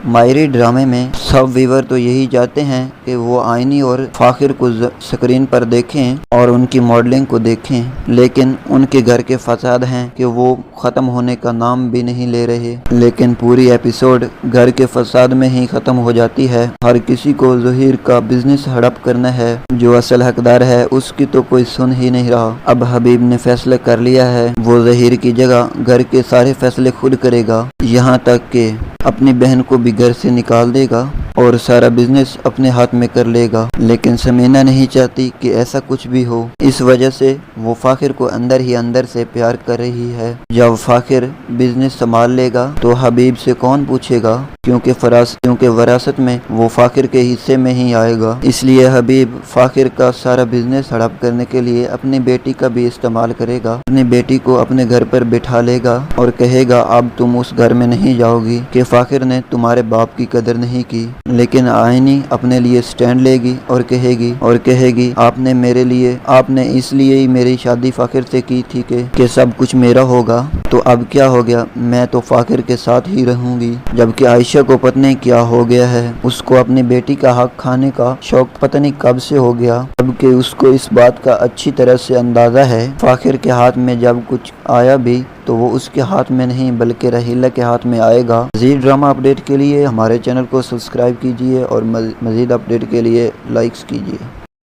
ماہری ڈرامے میں سب ویور تو یہی چاہتے ہیں کہ وہ آئینی اور فاخر کو سکرین پر دیکھیں اور ان کی ماڈلنگ کو دیکھیں، لیکن ان کے گھر کے فساد ہیں کہ وہ ختم ہونے کا نام بھی نہیں لے رہے۔ لیکن پوری ایپیسوڈ گھر کے فساد میں ہی ختم ہو جاتی ہے۔ ہر کسی کو ظہیر کا بزنس ہڑپ کرنا ہے، جو اصل حقدار ہے اس کی تو کوئی سن ہی نہیں رہا۔ اب حبیب نے فیصلہ کر لیا ہے، وہ ظہیر کی جگہ گھر کے سارے فیصلے خود کرے گا، یہاں تک کہ اپنی بہن کو بھی گھر سے نکال دے گا اور سارا بزنس اپنے ہاتھ میں کر لے گا۔ لیکن سمینا نہیں چاہتی کہ ایسا کچھ بھی ہو، اس وجہ سے وہ فاخر کو اندر ہی اندر سے پیار کر رہی ہے۔ جب فاخر بزنس سنبھال لے گا تو حبیب سے کون پوچھے گا، کیونکہ وراثت میں وہ فاخر کے حصے میں ہی آئے گا۔ اس لیے حبیب فاخر کا سارا بزنس ہڑپ کرنے کے لیے اپنی بیٹی کا بھی استعمال کرے گا۔ اپنی بیٹی کو اپنے گھر پر بٹھا لے گا اور کہے گا اب تم اس گھر میں نہیں جاؤ گی کہ فاخر نے تمہارے باپ کی قدر نہیں کی۔ لیکن آئینی اپنے لیے سٹینڈ لے گی اور کہے گی آپ نے اس لیے ہی میری شادی فاخر سے کی تھی کہ سب کچھ میرا ہوگا، تو اب کیا ہو گیا، میں تو فاخر کے ساتھ ہی رہوں گی۔ جبکہ عائشہ کو پتہ نہیں کیا ہو گیا ہے، اس کو اپنی بیٹی کا حق کھانے کا شوق پتہ نہیں کب سے ہو گیا، جبکہ اس کو اس بات کا اچھی طرح سے اندازہ ہے فاخر کے ہاتھ میں جب کچھ آیا بھی تو وہ اس کے ہاتھ میں نہیں بلکہ رحیلہ کے ہاتھ میں آئے گا۔ مزید ڈرامہ اپڈیٹ کے لیے ہمارے چینل کو سبسکرائب کیجیے اور مزید اپڈیٹ کے لیے لائکس کیجیے۔